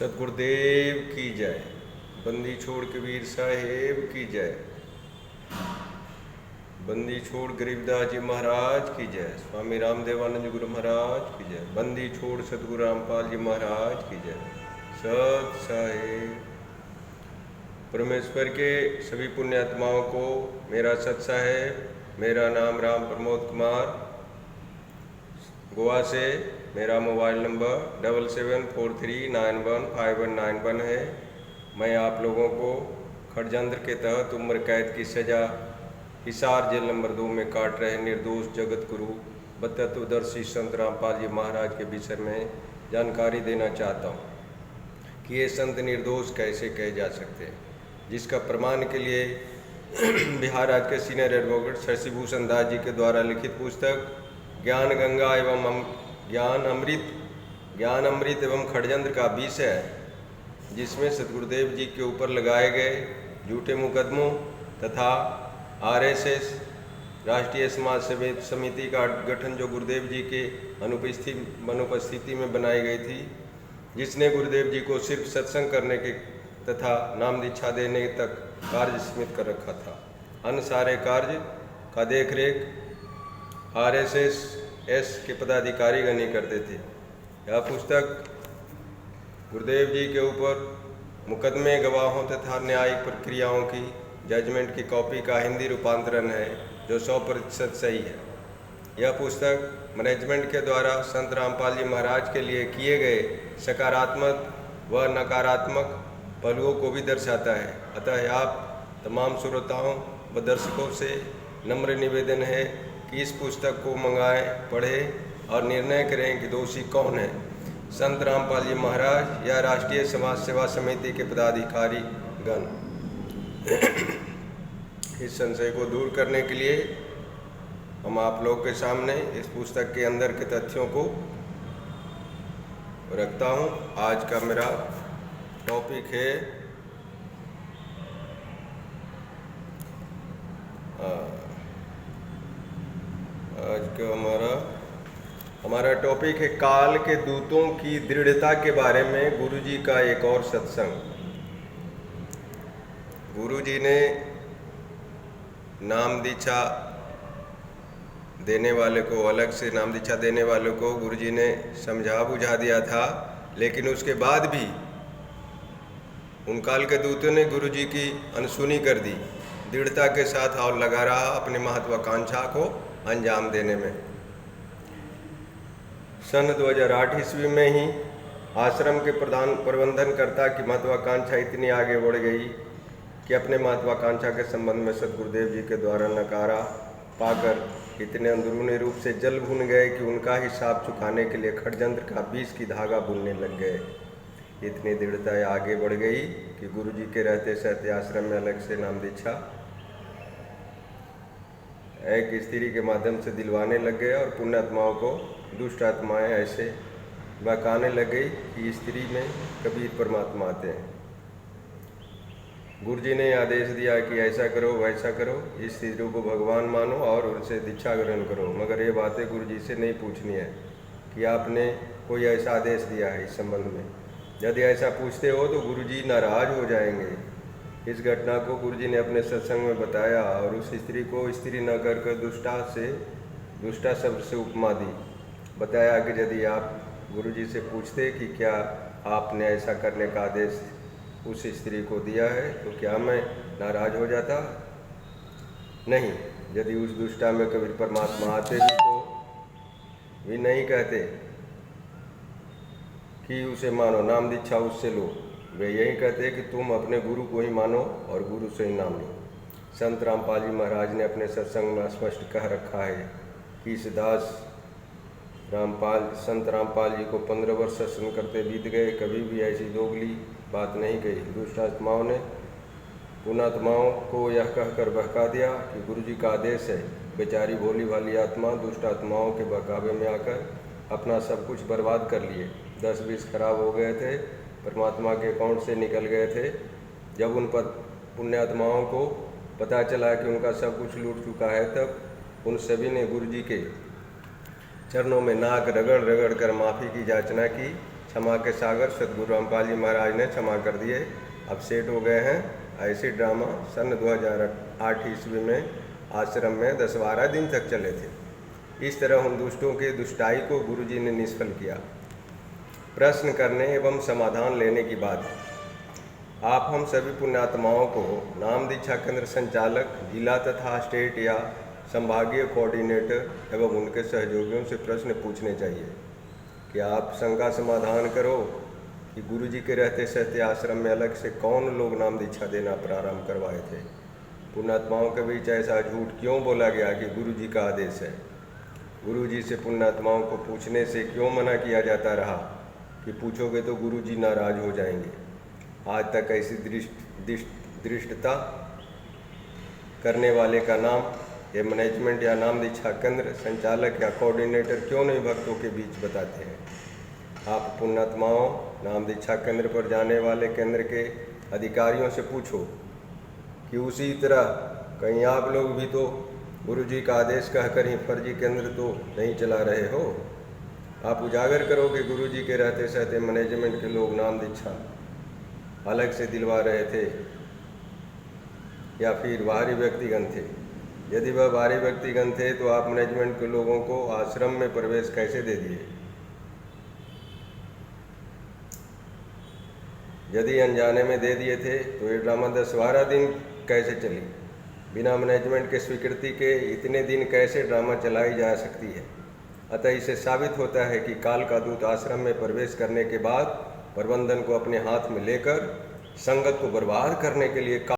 सतगुरुदेव की जय। बंदी छोड़ कबीर साहेब की जय। बंदी छोड़ गरीबदास जी महाराज की जय। स्वामी रामदेवानंद गुरु महाराज की जय। बंदी छोड़ सतगुरु रामपाल जी महाराज की जय। सत साहेब। परमेश्वर के सभी पुण्यात्माओं को मेरा सत साहेब। मेरा नाम राम प्रमोद कुमार, गोवा से। मेरा मोबाइल नंबर 7743915191 है। मैं आप लोगों को षड्यंत्र के तहत उम्र कैद की सज़ा हिसार जेल नंबर 2 में काट रहे निर्दोष जगत गुरु तत्वदर्शी संत रामपाल जी महाराज के विषय में जानकारी देना चाहता हूँ कि ये संत निर्दोष कैसे कहे जा सकते हैं, जिसका प्रमाण के लिए बिहार राज्य के सीनियर एडवोकेट शशिभूषण दास जी के द्वारा लिखित पुस्तक ज्ञान गंगा एवं ज्ञान अमृत एवं षड्यंत्र का विषय है, जिसमें सतगुरुदेव जी के ऊपर लगाए गए झूठे मुकदमों तथा आरएसएस राष्ट्रीय समाज समिति का गठन जो गुरुदेव जी के अनुपस्थिति में बनाई गई थी, जिसने गुरुदेव जी को सिर्फ सत्संग करने के तथा नाम दीक्षा देने तक कार्य सीमित कर रखा था। अन्य सारे कार्य का देखरेख आरएसएस के पदाधिकारी गण ही करते थे। यह पुस्तक गुरुदेव जी के ऊपर मुकदमे, गवाहों तथा न्यायिक प्रक्रियाओं की जजमेंट की कॉपी का हिंदी रूपांतरण है, जो 100% सही है। यह पुस्तक मैनेजमेंट के द्वारा संत रामपाल जी महाराज के लिए किए गए सकारात्मक व नकारात्मक पहलुओं को भी दर्शाता है। अतः आप तमाम श्रोताओं व दर्शकों से नम्र निवेदन है कि इस पुस्तक को मंगाएं, पढ़ें और निर्णय करें कि दोषी कौन है, संत रामपाल जी महाराज या राष्ट्रीय समाज सेवा समिति के पदाधिकारी गण। इस संशय को दूर करने के लिए हम आप लोग के सामने इस पुस्तक के अंदर के तथ्यों को रखता हूं। आज का मेरा टॉपिक है आज का हमारा टॉपिक है काल के दूतों की दृढ़ता के बारे में गुरुजी का एक और सत्संग। गुरुजी ने नाम दीक्षा देने वाले को, अलग से नाम दीक्षा देने वालों को गुरुजी ने समझा बुझा दिया था, लेकिन उसके बाद भी उन काल के दूतों ने गुरुजी की अनसुनी कर दी। दृढ़ता के साथ और लगा रहा अपनी महत्वाकांक्षा को अंजाम देने में। सन 2008 ईस्वी में ही आश्रम के प्रबंधनकर्ता की महत्वाकांक्षा इतनी आगे बढ़ गई कि अपने महत्वाकांक्षा के संबंध में सतगुरुदेव जी के द्वारा नकारा पाकर इतने अंदरूनी रूप से जल भून गए कि उनका हिसाब चुकाने के लिए षड्यंत्र का 20 की धागा बुनने लग गए। इतनी दृढ़ता आगे बढ़ गई कि गुरुजी के रहते सहते आश्रम में अलग से नाम दीक्षा एक स्त्री के माध्यम से दिलवाने लग गए और पुण्यात्माओं को दुष्ट आत्माएं ऐसे बहकाने लग गई कि स्त्री में कबीर परमात्मा आते हैं। गुरुजी ने आदेश दिया कि ऐसा करो वैसा करो, इस स्त्रियों को भगवान मानो और उनसे दीक्षा ग्रहण करो, मगर ये बातें गुरुजी से नहीं पूछनी है कि आपने कोई ऐसा आदेश दिया है इस संबंध में। यदि ऐसा पूछते हो तो गुरुजी नाराज हो जाएंगे। इस घटना को गुरुजी ने अपने सत्संग में बताया और उस स्त्री को स्त्री न कर दुष्टा शब्द से उपमा दी। बताया कि यदि आप गुरुजी से पूछते कि क्या आपने ऐसा करने का आदेश उस स्त्री को दिया है तो क्या मैं नाराज हो जाता? नहीं। यदि उस दुष्टा में कबीर परमात्मा आते भी तो भी नहीं कहते कि उसे मानो, नाम दीक्षा उससे लो। वे यही कहते कि तुम अपने गुरु को ही मानो और गुरु से ही नाम लो। संत रामपाल जी महाराज ने अपने सत्संग में स्पष्ट कह रखा है कि इस दास संत रामपाल जी को 15 वर्ष सत्संग करते बीत गए, कभी भी ऐसी दोगली बात नहीं कही। दुष्ट आत्माओं ने पुण्यात्माओं को यह कहकर बहका दिया कि गुरुजी का आदेश है। बेचारी भोली भाली आत्मा दुष्ट आत्माओं के बहकावे में आकर अपना सब कुछ बर्बाद कर लिए। 10-20 खराब हो गए थे, परमात्मा के अकाउंट से निकल गए थे। जब उन पुण्यात्माओं को पता चला कि उनका सब कुछ लूट चुका है, तब उन सभी ने गुरुजी के चरणों में नाक रगड़ रगड़ कर माफ़ी की याचना की। क्षमा के सागर सतगुरु रामपाल जी महाराज ने क्षमा कर दिए, अब सेट हो गए हैं। ऐसे ड्रामा सन 2008 ईस्वी में आश्रम में 10-12 दिन तक चले थे। इस तरह उन दुष्टों की दुष्टाई को गुरुजी ने निष्फल किया। प्रश्न करने एवं समाधान लेने की बात। आप हम सभी पुण्यात्माओं को नाम दीक्षा केंद्र संचालक, जिला तथा स्टेट या संभागीय कोऑर्डिनेटर एवं उनके सहयोगियों से प्रश्न पूछने चाहिए कि आप शंका समाधान करो कि गुरुजी के रहते सहते आश्रम में अलग से कौन लोग नाम दीक्षा देना प्रारंभ करवाए थे। पुण्यात्माओं के बीच ऐसा झूठ क्यों बोला गया कि गुरुजी का आदेश है। गुरुजी से पुण्यात्माओं को पूछने से क्यों मना किया जाता रहा कि पूछोगे तो गुरुजी नाराज हो जाएंगे। आज तक ऐसी दृष्टता करने वाले का नाम ये मैनेजमेंट या नाम दीक्षा केंद्र संचालक या कोऑर्डिनेटर क्यों नहीं भक्तों के बीच बताते हैं। आप पुण्यात्माओं नाम दीक्षा केंद्र पर जाने वाले केंद्र के अधिकारियों से पूछो कि उसी तरह कहीं आप लोग भी तो गुरुजी का आदेश कहकर ही फर्जी केंद्र तो नहीं चला रहे हो। आप उजागर करो कि गुरुजी के रहते सहते मैनेजमेंट के लोग नाम दीक्षा अलग से दिलवा रहे थे या फिर बाहरी व्यक्तिगण थे। यदि वह बाहरी व्यक्तिगण थे तो आप मैनेजमेंट के लोगों को आश्रम में प्रवेश कैसे दे दिए। यदि अनजाने में दे दिए थे तो ये ड्रामा 10-12 दिन कैसे चली। बिना मैनेजमेंट के स्वीकृति के इतने दिन कैसे ड्रामा चलाई जा सकती है। अतः इससे साबित होता है कि काल का दूत आश्रम में प्रवेश करने के बाद प्रबंधन को अपने हाथ में लेकर संगत को बर्बाद करने के लिए